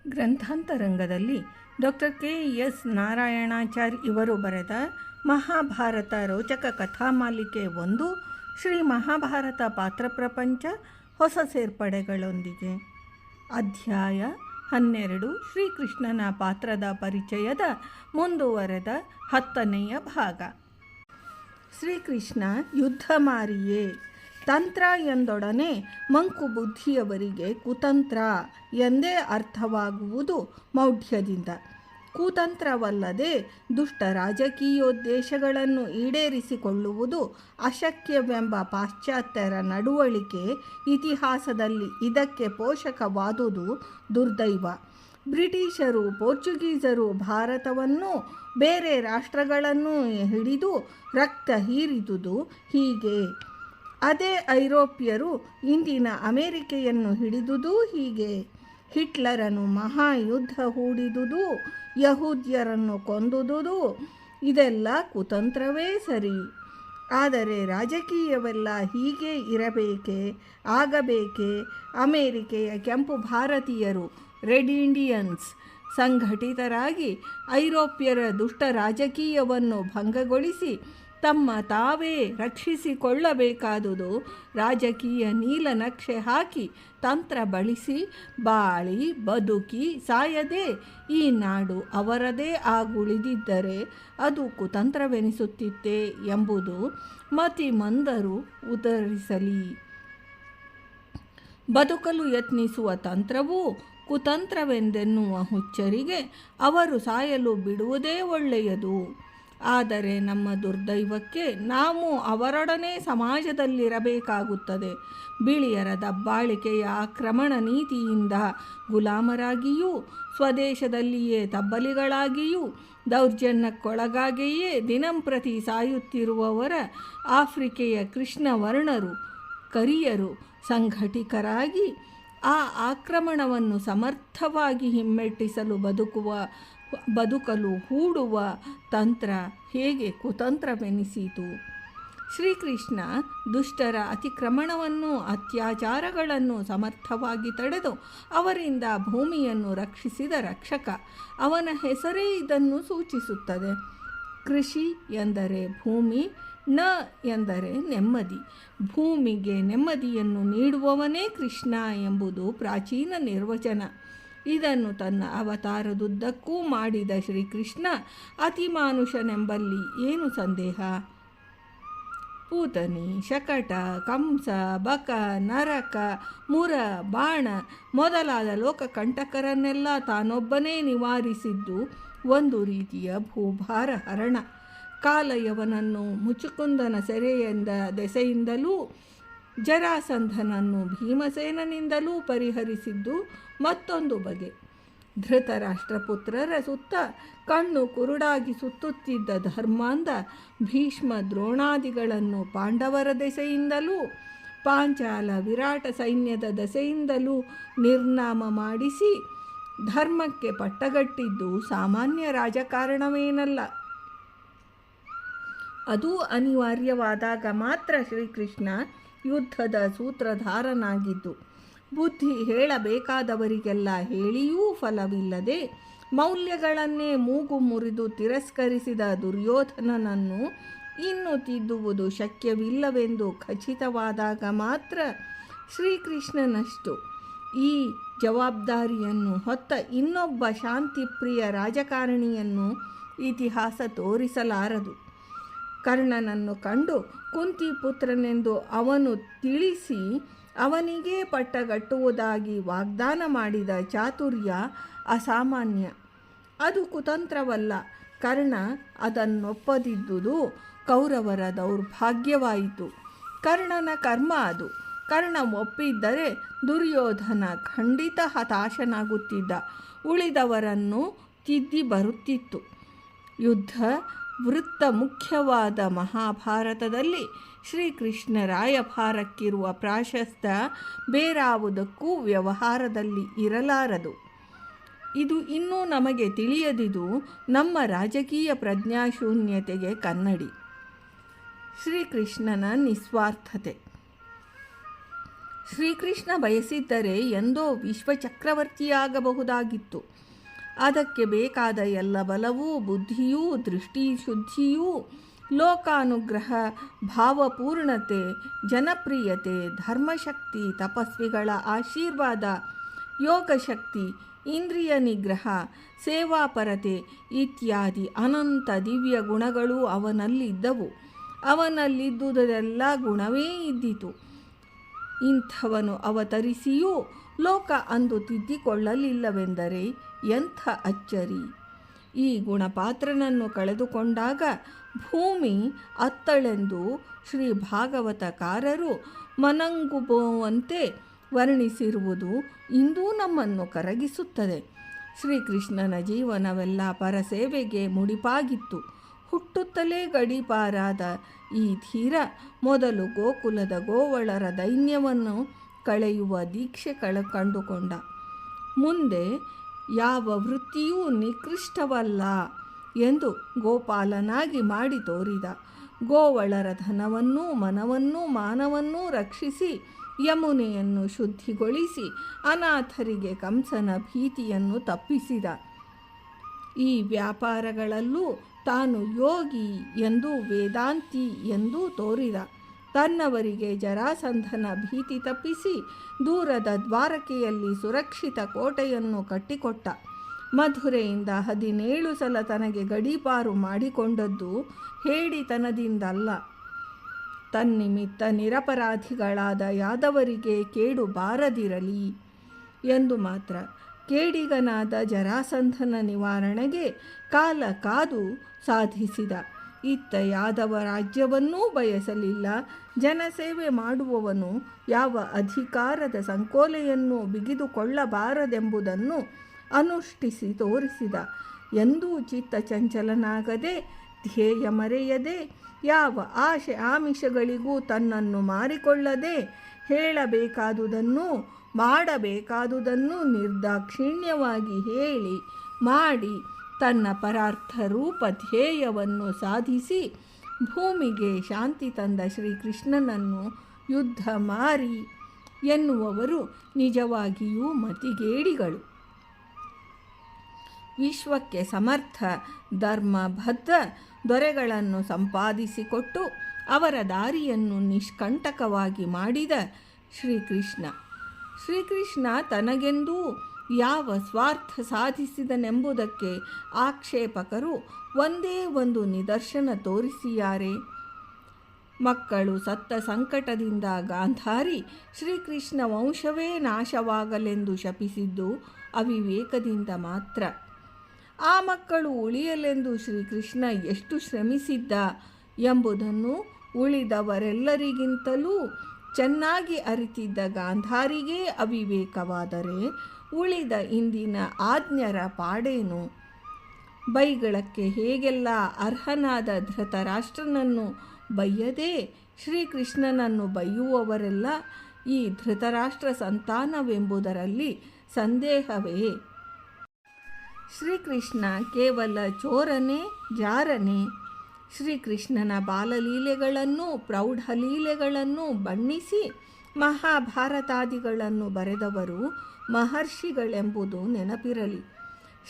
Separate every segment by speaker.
Speaker 1: ಗ್ರಂಥಾಂತರಂಗದಲ್ಲಿ doctor KS. Narayanachar ಇವರು ಬರೆದ ಮಹಾಭಾರತ ರೋಚಕ ಕಥಾಮಾಲಿಕೆ 1 ಶ್ರೀ ಮಹಾಭಾರತ ಪಾತ್ರ ಪ್ರಪಂಚ ಹೊಸ ಸೇರ್ಪಡೆಗಳೊಂದಿಗೆ. ಅಧ್ಯಾಯ 12 ಶ್ರೀಕೃಷ್ಣನ ಪಾತ್ರದ ಪರಿಚಯದ ಮುಂದುವರೆದ 10ನೆಯ ಭಾಗ. ಶ್ರೀಕೃಷ್ಣ ಯುದ್ಧಮಾರಿಯೇ. ತಂತ್ರ ಎಂದೊಡನೆ ಮಂಕು ಬುದ್ಧಿಯವರಿಗೆ ಕುತಂತ್ರ ಎಂದೇ ಅರ್ಥವಾಗುವುದು ಮೌಢ್ಯದಿಂದ. ಕುತಂತ್ರವಲ್ಲದೆ ದುಷ್ಟ ರಾಜಕೀಯೋದ್ದೇಶಗಳನ್ನು ಈಡೇರಿಸಿಕೊಳ್ಳುವುದು ಅಶಕ್ಯವೆಂಬ ಪಾಶ್ಚಾತ್ಯರ ನಡವಳಿಕೆ ಇತಿಹಾಸದಲ್ಲಿ ಇದಕ್ಕೆ ಪೋಷಕವಾದುದು ದುರ್ದೈವ. ಬ್ರಿಟಿಷರು, ಪೋರ್ಚುಗೀಸರು ಭಾರತವನ್ನು, ಬೇರೆ ರಾಷ್ಟ್ರಗಳನ್ನು ಹಿಡಿದು ರಕ್ತ ಹೀರಿದುದು ಹೀಗೆ. ಅದೇ ಐರೋಪ್ಯರು ಇಂದಿನ ಅಮೆರಿಕೆಯನ್ನು ಹಿಡಿದುದು ಹೀಗೆ. ಹಿಟ್ಲರನು ಮಹಾಯುದ್ಧ ಹೂಡಿದುದು, ಯಹೂದ್ಯರನ್ನು ಕೊಂದುದುದು ಇದೆಲ್ಲ ಕುತಂತ್ರವೇ ಸರಿ. ಆದರೆ ರಾಜಕೀಯವೆಲ್ಲ ಹೀಗೆ ಇರಬೇಕೆ, ಆಗಬೇಕೆ? ಅಮೆರಿಕೆಯ ಕೆಂಪು ಭಾರತೀಯರು, ರೆಡ್ ಇಂಡಿಯನ್ಸ್ ಸಂಘಟಿತರಾಗಿ ಐರೋಪ್ಯರ ದುಷ್ಟ ರಾಜಕೀಯವನ್ನು ಭಂಗಗೊಳಿಸಿ ತಮ್ಮ ತಾವೇ ರಕ್ಷಿಸಿಕೊಳ್ಳಬೇಕಾದುದು. ರಾಜಕೀಯ ನೀಲನಕ್ಷೆ ಹಾಕಿ ತಂತ್ರ ಬಳಸಿ ಬಾಳಿ ಬದುಕಿ ಸಾಯದೆ ಈ ನಾಡು ಅವರದೇ ಆಗುಳಿದಿದ್ದರೆ ಅದು ಕುತಂತ್ರವೆನಿಸುತ್ತಿತ್ತೆ ಎಂಬುದು ಮತಿಮಂದರು ಉತ್ತರಿಸಲಿ. ಬದುಕಲು ಯತ್ನಿಸುವ ತಂತ್ರವೂ ಕುತಂತ್ರವೆಂದೆನ್ನುವ ಹುಚ್ಚರಿಗೆ ಅವರು ಸಾಯಲು ಬಿಡುವುದೇ ಒಳ್ಳೆಯದು. ಆದರೆ ನಮ್ಮ ದುರ್ದೈವಕ್ಕೆ ನಾವು ಅವರೊಡನೆ ಸಮಾಜದಲ್ಲಿರಬೇಕಾಗುತ್ತದೆ. ಬಿಳಿಯರ ದಬ್ಬಾಳಿಕೆಯ ಆಕ್ರಮಣ ನೀತಿಯಿಂದ ಗುಲಾಮರಾಗಿಯೂ, ಸ್ವದೇಶದಲ್ಲಿಯೇ ತಬ್ಬಲಿಗಳಾಗಿಯೂ, ದೌರ್ಜನ್ಯಕ್ಕೊಳಗಾಗಿಯೇ ದಿನಂಪ್ರತಿ ಸಾಯುತ್ತಿರುವವರ ಆಫ್ರಿಕೆಯ ಕೃಷ್ಣವರ್ಣರು, ಕರಿಯರು ಸಂಘಟಿತರಾಗಿ ಆ ಆಕ್ರಮಣವನ್ನು ಸಮರ್ಥವಾಗಿ ಹಿಮ್ಮೆಟ್ಟಿಸಲು ಬದುಕಲು ಹೂಡುವ ತಂತ್ರ ಹೇಗೆ ಕುತಂತ್ರವೆನಿಸಿತು? ಶ್ರೀಕೃಷ್ಣ ದುಷ್ಟರ ಅತಿಕ್ರಮಣವನ್ನು, ಅತ್ಯಾಚಾರಗಳನ್ನು ಸಮರ್ಥವಾಗಿ ತಡೆದು ಅವರಿಂದ ಭೂಮಿಯನ್ನು ರಕ್ಷಿಸಿದ ರಕ್ಷಕ. ಅವನ ಹೆಸರೇ ಇದನ್ನು ಸೂಚಿಸುತ್ತದೆ. ಕೃಷಿ ಎಂದರೆ ಭೂಮಿ, ನ ಎಂದರೆ ನೆಮ್ಮದಿ. ಭೂಮಿಗೆ ನೆಮ್ಮದಿಯನ್ನು ನೀಡುವವನೇ ಕೃಷ್ಣ ಎಂಬುದು ಪ್ರಾಚೀನ ನಿರ್ವಚನ. ಇದನ್ನು ತನ್ನ ಅವತಾರದುದ್ದಕ್ಕೂ ಮಾಡಿದ ಶ್ರೀಕೃಷ್ಣ ಅತಿಮಾನುಷನೆಂಬಲ್ಲಿ ಏನು ಸಂದೇಹ? ಪೂತನಿ, ಶಕಟ, ಕಂಸ, ಬಕ, ನರಕ, ಮುರ, ಬಾಣ ಮೊದಲಾದ ಲೋಕಕಂಟಕರನ್ನೆಲ್ಲ ತಾನೊಬ್ಬನೇ ನಿವಾರಿಸಿದ್ದು ಒಂದು ರೀತಿಯ ಭೂಭಾರ ಹರಣ. ಕಾಲಯವನನ್ನು ಮುಚುಕುಂದನ ಸೆರೆಯಿಂದ ದೆಸೆಯಿಂದಲೂ, ಜರಾಸಂಧನನ್ನು ಭೀಮಸೇನನಿಂದಲೂ ಪರಿಹರಿಸಿದ್ದು ಮತ್ತೊಂದು ಬಗೆ. ಧೃತರಾಷ್ಟ್ರಪುತ್ರರ ಸುತ್ತ ಕಣ್ಣು ಕುರುಡಾಗಿ ಸುತ್ತುತ್ತಿದ್ದ ಧರ್ಮಾಂಧ ಭೀಷ್ಮ ದ್ರೋಣಾದಿಗಳನ್ನು ಪಾಂಡವರ ದೆಸೆಯಿಂದಲೂ, ಪಾಂಚಾಲ ವಿರಾಟ ಸೈನ್ಯದ ದೆಸೆಯಿಂದಲೂ ನಿರ್ನಾಮ ಮಾಡಿಸಿ ಧರ್ಮಕ್ಕೆ ಪಟ್ಟಗಟ್ಟಿದ್ದು ಸಾಮಾನ್ಯ ರಾಜಕಾರಣವೇನಲ್ಲ. ಅದು ಅನಿವಾರ್ಯವಾದಾಗ ಮಾತ್ರ ಶ್ರೀಕೃಷ್ಣ ಯುದ್ಧದ ಸೂತ್ರಧಾರನಾಗಿದ್ದು. ಬುದ್ಧಿ ಹೇಳಬೇಕಾದವರಿಗೆಲ್ಲ ಹೇಳಿಯೂ ಫಲವಿಲ್ಲದೆ ಮೌಲ್ಯಗಳನ್ನೇ ಮೂಗು ಮುರಿದು ತಿರಸ್ಕರಿಸಿದ ದುರ್ಯೋಧನನನ್ನು ಇನ್ನು ತಿದ್ದುವುದು ಶಕ್ಯವಿಲ್ಲವೆಂದು ಖಚಿತವಾದಾಗ ಮಾತ್ರ ಶ್ರೀಕೃಷ್ಣನಷ್ಟು ಈ ಜವಾಬ್ದಾರಿಯನ್ನು ಹೊತ್ತ ಇನ್ನೊಬ್ಬ ಶಾಂತಿಪ್ರಿಯ ರಾಜಕಾರಣಿಯನ್ನು ಇತಿಹಾಸ ತೋರಿಸಲಾರದು. ಕರ್ಣನನ್ನು ಕಂಡು ಕುಂತಿಪುತ್ರನೆಂದು ಅವನು ತಿಳಿಸಿ ಅವನಿಗೇ ಪಟ್ಟಗಟ್ಟುವುದಾಗಿ ವಾಗ್ದಾನ ಮಾಡಿದ ಚಾತುರ್ಯ ಅಸಾಮಾನ್ಯ. ಅದು ಕುತಂತ್ರವಲ್ಲ. ಕರ್ಣ ಅದನ್ನೊಪ್ಪದಿದ್ದುದು ಕೌರವರ ದೌರ್ಭಾಗ್ಯವಾಯಿತು. ಕರ್ಣನ ಕರ್ಮ ಅದು. ಕರ್ಣ ಒಪ್ಪಿದ್ದರೆ ದುರ್ಯೋಧನ ಖಂಡಿತ ಹತಾಶನಾಗುತ್ತಿದ್ದ. ಉಳಿದವರನ್ನು ತಿದ್ದಿ ಬರುತ್ತಿತ್ತು. ಯುದ್ಧ ವೃತ್ತ ಮುಖ್ಯವಾದ ಮಹಾಭಾರತದಲ್ಲಿ ಶ್ರೀಕೃಷ್ಣ ರಾಯಭಾರಕ್ಕಿರುವ ಪ್ರಾಶಸ್ತ್ಯ ಬೇರಾವುದಕ್ಕೂ ವ್ಯವಹಾರದಲ್ಲಿ ಇರಲಾರದು. ಇದು ಇನ್ನೂ ನಮಗೆ ತಿಳಿಯದಿದು ನಮ್ಮ ರಾಜಕೀಯ ಪ್ರಜ್ಞಾಶೂನ್ಯತೆಗೆ ಕನ್ನಡಿ. ಶ್ರೀಕೃಷ್ಣನ ನಿಸ್ವಾರ್ಥತೆ. ಶ್ರೀಕೃಷ್ಣ ಬಯಸಿದ್ದರೆ ಎಂದೋ ವಿಶ್ವಚಕ್ರವರ್ತಿಯಾಗಬಹುದಾಗಿತ್ತು. ಅದಕ್ಕೆ ಬೇಕಾದ ಎಲ್ಲ ಬಲವೂ ಬುದ್ಧಿಯೂ ದೃಷ್ಟಿಶುದ್ಧಿಯೂ ಲೋಕಾನುಗ್ರಹ, ಭಾವಪೂರ್ಣತೆ, ಜನಪ್ರಿಯತೆ, ಧರ್ಮಶಕ್ತಿ, ತಪಸ್ವಿಗಳ ಆಶೀರ್ವಾದ, ಯೋಗಶಕ್ತಿ, ಇಂದ್ರಿಯ ನಿಗ್ರಹ, ಸೇವಾಪರತೆ ಇತ್ಯಾದಿ ಅನಂತ ದಿವ್ಯ ಗುಣಗಳು ಅವನಲ್ಲಿದ್ದವು. ಅವನಲ್ಲಿದ್ದುದೆಲ್ಲ ಗುಣವೇ ಇದ್ದಿತು. ಇಂಥವನು ಅವತರಿಸಿಯೂ ಲೋಕ ಅಂದು ತಿದ್ದಿಕೊಳ್ಳಲಿಲ್ಲವೆಂದರೆ ಎಂಥ ಅಚ್ಚರಿ! ಈ ಗುಣಪಾತ್ರನನ್ನು ಕಳೆದುಕೊಂಡಾಗ ಭೂಮಿ ಅತ್ತಳೆಂದು ಶ್ರೀ ಭಾಗವತಕಾರರು ಮನಂಗುಬುವಂತೆ ವರ್ಣಿಸಿರುವುದು ಇಂದೂ ನಮ್ಮನ್ನು ಕರಗಿಸುತ್ತದೆ. ಶ್ರೀಕೃಷ್ಣನ ಜೀವನವೆಲ್ಲ ಪರಸೇವೆಗೆ ಮುಡಿಪಾಗಿತ್ತು. ಹುಟ್ಟುತ್ತಲೇ ಗಡೀಪಾರಾದ ಈ ಧೀರ ಮೊದಲು ಗೋಕುಲದ ಗೋವಳರ ದೈನ್ಯವನ್ನು ಕಳೆಯುವ ದೀಕ್ಷೆ ಕಂಡುಕೊಂಡ. ಮುಂದೆ ಯಾವ ವೃತ್ತಿಯೂ ನಿಕೃಷ್ಟವಲ್ಲ ಎಂದು ಗೋಪಾಲನಾಗಿ ಮಾಡಿ ತೋರಿದ. ಗೋವಳರ ಧನವನ್ನೂ ಮನವನ್ನೂ ಮಾನವನ್ನೂ ರಕ್ಷಿಸಿ ಯಮುನೆಯನ್ನು ಶುದ್ಧಿಗೊಳಿಸಿ ಅನಾಥರಿಗೆ ಕಂಸನ ಭೀತಿಯನ್ನು ತಪ್ಪಿಸಿದ. ಈ ವ್ಯಾಪಾರಗಳಲ್ಲೂ ತಾನು ಯೋಗಿ ಎಂದೂ ವೇದಾಂತಿ ಎಂದೂ ತೋರಿದ. ತನ್ನವರಿಗೆ ಜರಾಸಂಧನ ಭೀತಿ ತಪ್ಪಿಸಿ ದೂರದ ದ್ವಾರಕೆಯಲ್ಲಿ ಸುರಕ್ಷಿತ ಕೋಟೆಯನ್ನು ಕಟ್ಟಿಕೊಟ್ಟ. ಮಧುರೆಯಿಂದ 17 ಸಲ ತನಗೆ ಗಡೀಪಾರು ಮಾಡಿಕೊಂಡದ್ದು ಹೇಡಿತನದಿಂದಲ್ಲ. ತನ್ನಿಮಿತ್ತ ನಿರಪರಾಧಿಗಳಾದ ಯಾದವರಿಗೆ ಕೇಡು ಬಾರದಿರಲಿ ಎಂದು ಮಾತ್ರ. ಕೇಡಿಗನಾದ ಜರಾಸಂಧನ ನಿವಾರಣೆಗೆ ಕಾಲ ಕಾದು ಸಾಧಿಸಿದ. ಇತ್ತ ಯಾದವ ರಾಜ್ಯವನ್ನೂ ಬಯಸಲಿಲ್ಲ. ಜನಸೇವೆ ಮಾಡುವವನು ಯಾವ ಅಧಿಕಾರದ ಸಂಕೋಲೆಯನ್ನು ಬಿಗಿದುಕೊಳ್ಳಬಾರದೆಂಬುದನ್ನು ಅನುಷ್ಠಿಸಿ ತೋರಿಸಿದ. ಎಂದೂ ಚಿತ್ತ ಚಂಚಲನಾಗದೆ, ಧ್ಯೇಯ ಮರೆಯದೆ, ಯಾವ ಆಶೆ ಆಮಿಷಗಳಿಗೂ ತನ್ನನ್ನು ಮಾರಿಕೊಳ್ಳದೆ, ಹೇಳಬೇಕಾದುದನ್ನು ಮಾಡಬೇಕಾದುದನ್ನು ನಿರ್ದಾಕ್ಷಿಣ್ಯವಾಗಿ ಹೇಳಿ ಮಾಡಿ ತನ್ನ ಪರಾರ್ಥ ರೂಪ ಧ್ಯೇಯವನ್ನು ಸಾಧಿಸಿ ಭೂಮಿಗೆ ಶಾಂತಿ ತಂದ ಶ್ರೀಕೃಷ್ಣನನ್ನು ಯುದ್ಧ ಮಾರಿ ಎನ್ನುವವರು ನಿಜವಾಗಿಯೂ ಮತಿಗೇಡಿಗಳು. ವಿಶ್ವಕ್ಕೆ ಸಮರ್ಥ ಧರ್ಮಬದ್ಧ ದೊರೆಗಳನ್ನು ಸಂಪಾದಿಸಿಕೊಟ್ಟು ಅವರ ದಾರಿಯನ್ನು ನಿಷ್ಕಂಟಕವಾಗಿ ಮಾಡಿದ ಶ್ರೀಕೃಷ್ಣ ತನಗೆಂದೂ ಯಾವ ಸ್ವಾರ್ಥ ಸಾಧಿಸಿದನೆಂಬುದಕ್ಕೆ ಆಕ್ಷೇಪಕರು ಒಂದೇ ಒಂದು ನಿದರ್ಶನ ತೋರಿಸಿಯಾರೆ. ಮಕ್ಕಳು ಸತ್ತ ಸಂಕಟದಿಂದ ಗಾಂಧಾರಿ ಶ್ರೀಕೃಷ್ಣ ವಂಶವೇ ನಾಶವಾಗಲೆಂದು ಶಪಿಸಿದ್ದು ಅವಿವೇಕದಿಂದ ಮಾತ್ರ. ಆ ಮಕ್ಕಳು ಉಳಿಯಲೆಂದು ಶ್ರೀಕೃಷ್ಣ ಎಷ್ಟು ಶ್ರಮಿಸಿದ್ದ ಎಂಬುದನ್ನು ಉಳಿದವರೆಲ್ಲರಿಗಿಂತಲೂ ಚೆನ್ನಾಗಿ ಅರಿತಿದ್ದ ಗಾಂಧಾರಿಗೆ ಅವಿವೇಕವಾದರೆ ಉಳಿದ ಇಂದಿನ ಆಜ್ಞರ ಪಾಡೇನು? ಬೈಗಳಕ್ಕೆ ಹೇಗೆಲ್ಲ ಅರ್ಹನಾದ ಧೃತರಾಷ್ಟ್ರನನ್ನು ಬೈಯದೆ ಶ್ರೀಕೃಷ್ಣನನ್ನು ಬೈಯುವವರೆಲ್ಲ ಈ ಧೃತರಾಷ್ಟ್ರ ಸಂತಾನವೆಂಬುದರಲ್ಲಿ ಸಂದೇಹವೇ? ಶ್ರೀಕೃಷ್ಣ ಕೇವಲ ಚೋರನೇ ಜಾರನೇ? ಶ್ರೀಕೃಷ್ಣನ ಬಾಲಲೀಲೆಗಳನ್ನು ಪ್ರೌಢಲೀಲೆಗಳನ್ನು ಬಣ್ಣಿಸಿ ಮಹಾಭಾರತಾದಿಗಳನ್ನು ಬರೆದವರು ಮಹರ್ಷಿಗಳೆಂಬುದು ನೆನಪಿರಲಿ.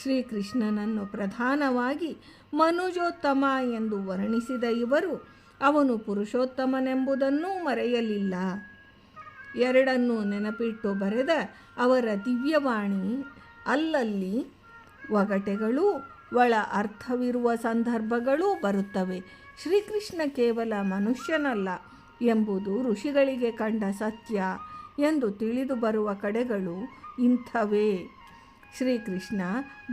Speaker 1: ಶ್ರೀಕೃಷ್ಣನನ್ನು ಪ್ರಧಾನವಾಗಿ ಮನುಜೋತ್ತಮ ಎಂದು ವರ್ಣಿಸಿದ ಇವರು ಅವನು ಪುರುಷೋತ್ತಮನೆಂಬುದನ್ನೂ ಮರೆಯಲಿಲ್ಲ. ಎರಡನ್ನೂ ನೆನಪಿಟ್ಟು ಬರೆದ ಅವರ ದಿವ್ಯವಾಣಿ ಅಲ್ಲಲ್ಲಿ ಒಗಟೆಗಳೂ ಒಳ ಅರ್ಥವಿರುವ ಸಂದರ್ಭಗಳೂ ಬರುತ್ತವೆ. ಶ್ರೀಕೃಷ್ಣ ಕೇವಲ ಮನುಷ್ಯನಲ್ಲ ಎಂಬುದು ಋಷಿಗಳಿಗೆ ಕಂಡ ಸತ್ಯ ಎಂದು ತಿಳಿದು ಬರುವ ಕಡೆಗಳು ಇಂಥವೇ. ಶ್ರೀಕೃಷ್ಣ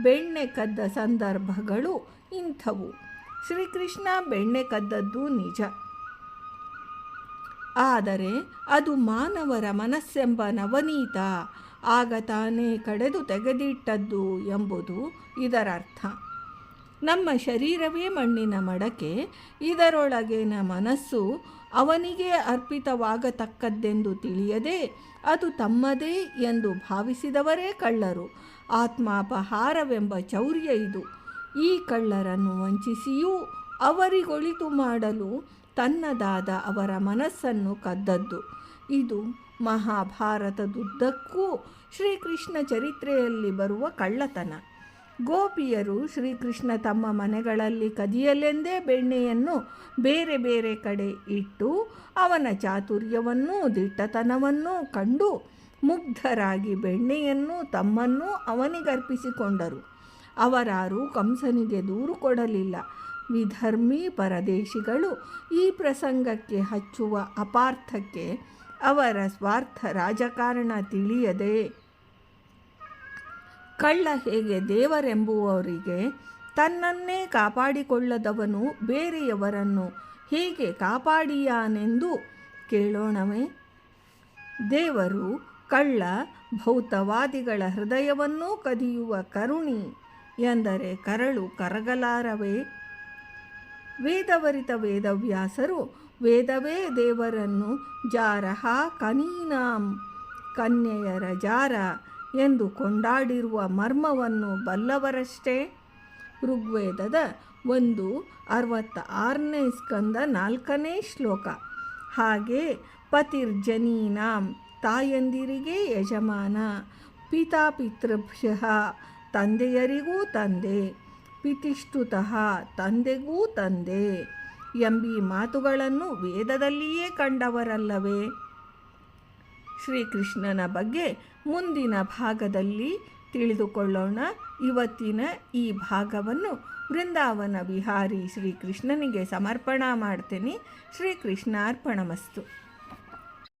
Speaker 1: ಬೆಣ್ಣೆ ಕದ್ದ ಸಂದರ್ಭಗಳು ಇಂಥವು. ಶ್ರೀಕೃಷ್ಣ ಬೆಣ್ಣೆ ಕದ್ದದ್ದು ನಿಜ, ಆದರೆ ಅದು ಮಾನವರ ಮನಸ್ಸೆಂಬ ನವನೀತ ಆಗ ತಾನೇ ಕಡೆದು ತೆಗೆದಿಟ್ಟದ್ದು ಎಂಬುದು ಇದರರ್ಥ. ನಮ್ಮ ಶರೀರವೇ ಮಣ್ಣಿನ ಮಡಕೆ, ಇದರೊಳಗಿನ ಮನಸ್ಸು ಅವನಿಗೆ ಅರ್ಪಿತವಾಗತಕ್ಕದ್ದೆಂದು ತಿಳಿಯದೆ ಅದು ತಮ್ಮದೇ ಎಂದು ಭಾವಿಸಿದವರೇ ಕಳ್ಳರು. ಆತ್ಮಾಪಹಾರವೆಂಬ ಚೌರ್ಯ ಇದು. ಈ ಕಳ್ಳರನ್ನು ವಂಚಿಸಿಯೂ ಅವರಿಗೊಳಿತು ಮಾಡಲು ತನ್ನದಾದ ಅವರ ಮನಸ್ಸನ್ನು ಕದ್ದದ್ದು. ಇದು ಮಹಾಭಾರತದುದ್ದಕ್ಕೂ ಶ್ರೀಕೃಷ್ಣ ಚರಿತ್ರೆಯಲ್ಲಿ ಬರುವ ಕಳ್ಳತನ. ಗೋಪಿಯರು ಶ್ರೀಕೃಷ್ಣ ತಮ್ಮ ಮನೆಗಳಲ್ಲಿ ಕದಿಯಲೆಂದೇ ಬೆಣ್ಣೆಯನ್ನು ಬೇರೆ ಬೇರೆ ಕಡೆ ಇಟ್ಟು ಅವನ ಚಾತುರ್ಯವನ್ನೂ ದಿಟ್ಟತನವನ್ನೂ ಕಂಡು ಮುಗ್ಧರಾಗಿ ಬೆಣ್ಣೆಯನ್ನು ತಮ್ಮನ್ನೂ ಅವನಿಗರ್ಪಿಸಿಕೊಂಡರು. ಅವರಾರೂ ಕಂಸನಿಗೆ ದೂರು ಕೊಡಲಿಲ್ಲ. ವಿಧರ್ಮಿ ಪರದೇಶಿಗಳು ಈ ಪ್ರಸಂಗಕ್ಕೆ ಹಚ್ಚುವ ಅಪಾರ್ಥಕ್ಕೆ ಅವರ ಸ್ವಾರ್ಥ ರಾಜಕಾರಣ ತಿಳಿಯದೆ ಕಳ್ಳ ಹೇಗೆ ದೇವರೆಂಬುವವರಿಗೆ ತನ್ನನ್ನೇ ಕಾಪಾಡಿಕೊಳ್ಳದವನು ಬೇರೆಯವರನ್ನು ಹೇಗೆ ಕಾಪಾಡಿಯಾನೆಂದು ಕೇಳೋಣವೇ? ದೇವರು ಕಳ್ಳ ಭೌತವಾದಿಗಳ ಹೃದಯವನ್ನೂ ಕದಿಯುವ ಕರುಣಿ ಎಂದರೆ ಕರಳು ಕರಗಲಾರವೇ? ವೇದವರಿತ ವೇದವ್ಯಾಸರು ವೇದವೇ ದೇವರನ್ನು ಜಾರಹ ಕನೀನಾಂ ಕನ್ಯೆಯರ ಜಾರ ಎಂದು ಕೊಂಡಾಡಿರುವ ಮರ್ಮವನ್ನು ಬಲ್ಲವರಷ್ಟೇ. ಋಗ್ವೇದದ 1:66ನೇ ಸ್ಕಂದ 4ನೇ ಶ್ಲೋಕ. ಹಾಗೆ ಪತಿರ್ಜನೀನಾಂ ತಾಯಂದಿರಿಗೆ ಯಜಮಾನ, ಪಿತಾಪಿತೃಭ್ಯ ತಂದೆಯರಿಗೂ ತಂದೆ, ಪಿತಿಷ್ಠುತಃ ತಂದೆಗೂ ತಂದೆ ಎಂಬೀ ಮಾತುಗಳನ್ನು ವೇದದಲ್ಲಿಯೇ ಕಂಡವರಲ್ಲವೇ? ಶ್ರೀಕೃಷ್ಣನ ಬಗ್ಗೆ ಮುಂದಿನ ಭಾಗದಲ್ಲಿ ತಿಳಿದುಕೊಳ್ಳೋಣ. ಇವತ್ತಿನ ಈ ಭಾಗವನ್ನು ವೃಂದಾವನ ವಿಹಾರಿ ಶ್ರೀಕೃಷ್ಣನಿಗೆ ಸಮರ್ಪಣಾ ಮಾಡ್ತೀನಿ. ಶ್ರೀಕೃಷ್ಣಾರ್ಪಣಮಸ್ತು.